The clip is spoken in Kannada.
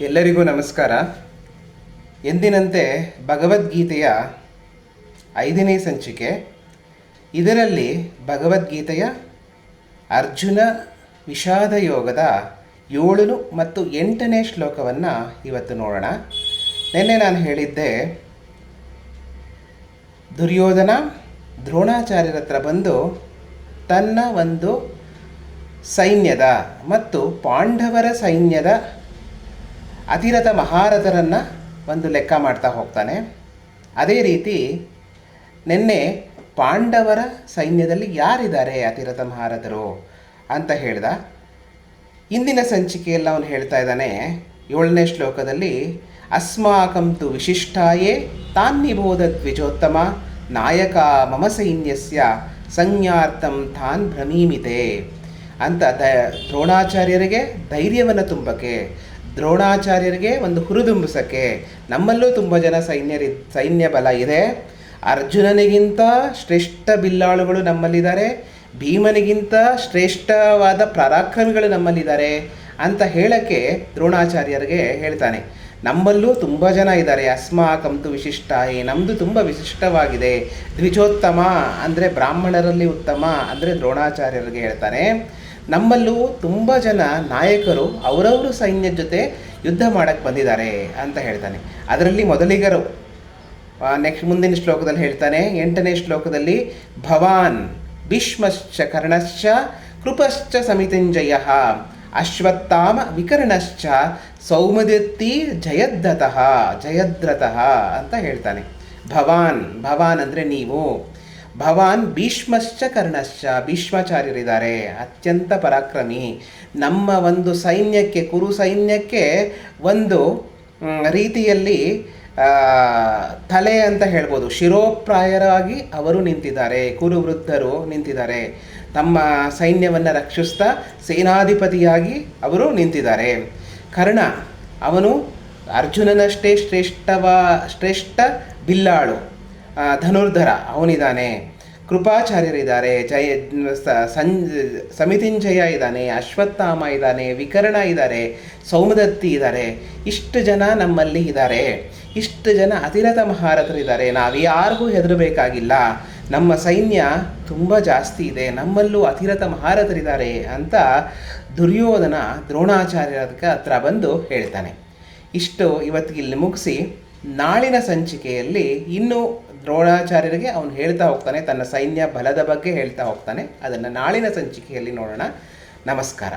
ಎಲ್ಲರಿಗೂ ನಮಸ್ಕಾರ. ಎಂದಿನಂತೆ ಭಗವದ್ಗೀತೆಯ 5ನೇ ಸಂಚಿಕೆ. ಇದರಲ್ಲಿ ಭಗವದ್ಗೀತೆಯ ಅರ್ಜುನ ವಿಷಾದ ಯೋಗದ 7 ಮತ್ತು 8ನೇ ಶ್ಲೋಕವನ್ನು ಇವತ್ತು ನೋಡೋಣ. ನಿನ್ನೆ ನಾನು ಹೇಳಿದ್ದೆ, ದುರ್ಯೋಧನ ದ್ರೋಣಾಚಾರ್ಯರ ಹತ್ರ ಬಂದು ತನ್ನ ಒಂದು ಸೈನ್ಯದ ಮತ್ತು ಪಾಂಡವರ ಸೈನ್ಯದ ಅತಿರಥ ಮಹಾರಥರನ್ನು ಒಂದು ಲೆಕ್ಕ ಮಾಡ್ತಾ ಹೋಗ್ತಾನೆ. ಅದೇ ರೀತಿ ನಿನ್ನೆ ಪಾಂಡವರ ಸೈನ್ಯದಲ್ಲಿ ಯಾರಿದ್ದಾರೆ ಅತಿರಥ ಮಹಾರಥರು ಅಂತ ಹೇಳ್ದ. ಇಂದಿನ ಸಂಚಿಕೆಯಲ್ಲಿ ಅವನು ಹೇಳ್ತಾ ಇದ್ದಾನೆ 7ನೇ ಶ್ಲೋಕದಲ್ಲಿ, ಅಸ್ಮಾಕಂತು ವಿಶಿಷ್ಟಾಯೇ ತಾನ್ನಿಬೋಧ ದ್ವಿಜೋತ್ತಮ ನಾಯಕ ಮಮ ಸೈನ್ಯಸ್ಯ ಸಂಜ್ಞಾರ್ಥಂ ತಾನ್ ಭ್ರಮೀಮಿತೆ ಅಂತ ದ್ರೋಣಾಚಾರ್ಯರಿಗೆ ಧೈರ್ಯವನ್ನು ತುಂಬಕ್ಕೆ, ದ್ರೋಣಾಚಾರ್ಯರಿಗೆ ಒಂದು ಹುರಿದುಂಬಿಸೋಕ್ಕೆ, ನಮ್ಮಲ್ಲೂ ತುಂಬ ಜನ ಸೈನ್ಯ ಬಲ ಇದೆ, ಅರ್ಜುನನಿಗಿಂತ ಶ್ರೇಷ್ಠ ಬಿಲ್ಲಾಳುಗಳು ನಮ್ಮಲ್ಲಿದ್ದಾರೆ, ಭೀಮನಿಗಿಂತ ಶ್ರೇಷ್ಠವಾದ ಪರಾಕ್ರಮಿಗಳು ನಮ್ಮಲ್ಲಿದ್ದಾರೆ ಅಂತ ಹೇಳೋಕ್ಕೆ ದ್ರೋಣಾಚಾರ್ಯರಿಗೆ ಹೇಳ್ತಾನೆ. ನಮ್ಮಲ್ಲೂ ತುಂಬ ಜನ ಇದ್ದಾರೆ, ಅಸ್ಮಾಕಂತು ವಿಶಿಷ್ಟಾಯಿ, ನಮ್ಮದು ತುಂಬ ವಿಶಿಷ್ಟವಾಗಿದೆ, ದ್ವಿಜೋತ್ತಮ ಅಂದರೆ ಬ್ರಾಹ್ಮಣರಲ್ಲಿ ಉತ್ತಮ ಅಂದರೆ ದ್ರೋಣಾಚಾರ್ಯರಿಗೆ ಹೇಳ್ತಾನೆ. ನಮ್ಮಲ್ಲೂ ತುಂಬ ಜನ ನಾಯಕರು ಅವರವರು ಸೈನ್ಯದ ಜೊತೆ ಯುದ್ಧ ಮಾಡೋಕ್ಕೆ ಬಂದಿದ್ದಾರೆ ಅಂತ ಹೇಳ್ತಾನೆ. ಅದರಲ್ಲಿ ಮೊದಲಿಗರು ಮುಂದಿನ ಶ್ಲೋಕದಲ್ಲಿ ಹೇಳ್ತಾನೆ. 8ನೇ ಶ್ಲೋಕದಲ್ಲಿ, ಭವಾನ್ ಭೀಷ್ಮಶ್ಚ ಕರ್ಣಶ್ಚ ಕೃಪಶ್ಚ ಸಮಿತಿಂಜಯ ಅಶ್ವತ್ಥಾಮ ವಿಕರ್ಣಶ್ಚ ಸೌಮದತ್ತಿ ಜಯದ್ರಥಃ ಅಂತ ಹೇಳ್ತಾನೆ. ಭವಾನ್ ಅಂದರೆ ನೀವು, ಭವಾನ್ ಭೀಷ್ಮಶ್ಚ ಕರ್ಣಶ್ಚ, ಭೀಷ್ಮಾಚಾರ್ಯರಿದ್ದಾರೆ, ಅತ್ಯಂತ ಪರಾಕ್ರಮಿ. ನಮ್ಮ ಒಂದು ಸೈನ್ಯಕ್ಕೆ, ಕುರು ಸೈನ್ಯಕ್ಕೆ ಒಂದು ರೀತಿಯಲ್ಲಿ ತಲೆ ಅಂತ ಹೇಳ್ಬೋದು, ಶಿರೋಪ್ರಾಯರಾಗಿ ಅವರು ನಿಂತಿದ್ದಾರೆ, ಕುರುವೃದ್ಧರು ನಿಂತಿದ್ದಾರೆ. ತಮ್ಮ ಸೈನ್ಯವನ್ನು ರಕ್ಷಿಸ್ತಾ ಸೇನಾಧಿಪತಿಯಾಗಿ ಅವರು ನಿಂತಿದ್ದಾರೆ. ಕರ್ಣ ಅವನು ಅರ್ಜುನನಷ್ಟೇ ಶ್ರೇಷ್ಠ ಬಿಲ್ಲಾಳು, ಧನುರ್ಧರ ಅವನಿದ್ದಾನೆ. ಕೃಪಾಚಾರ್ಯರಿದ್ದಾರೆ, ಸಮಿತಿಂಜಯ ಇದ್ದಾನೆ, ಅಶ್ವತ್ಥಾಮ ಇದ್ದಾನೆ, ವಿಕರ್ಣ ಇದ್ದಾರೆ, ಸೌಮದತ್ತಿ ಇದ್ದಾರೆ. ಇಷ್ಟು ಜನ ನಮ್ಮಲ್ಲಿ ಇದ್ದಾರೆ, ಇಷ್ಟು ಜನ ಅತಿರಥ ಮಹಾರಥರಿದ್ದಾರೆ. ನಾವು ಯಾರಿಗೂ ಹೆದರಬೇಕಾಗಿಲ್ಲ, ನಮ್ಮ ಸೈನ್ಯ ತುಂಬ ಜಾಸ್ತಿ ಇದೆ, ನಮ್ಮಲ್ಲೂ ಅತಿರಥ ಮಹಾರಥರಿದ್ದಾರೆ ಅಂತ ದುರ್ಯೋಧನ ದ್ರೋಣಾಚಾರ್ಯರ ಹತ್ರ ಬಂದು ಹೇಳ್ತಾನೆ. ಇಷ್ಟು ಇವತ್ತಿಗೆ ಇಲ್ಲಿ ಮುಗಿಸಿ, ನಾಳಿನ ಸಂಚಿಕೆಯಲ್ಲಿ ಇನ್ನೂ ದ್ರೋಣಾಚಾರ್ಯರಿಗೆ ಅವನು ಹೇಳ್ತಾ ಹೋಗ್ತಾನೆ, ತನ್ನ ಸೈನ್ಯ ಬಲದ ಬಗ್ಗೆ ಹೇಳ್ತಾ ಹೋಗ್ತಾನೆ. ಅದನ್ನು ನಾಳಿನ ಸಂಚಿಕೆಯಲ್ಲಿ ನೋಡೋಣ. ನಮಸ್ಕಾರ.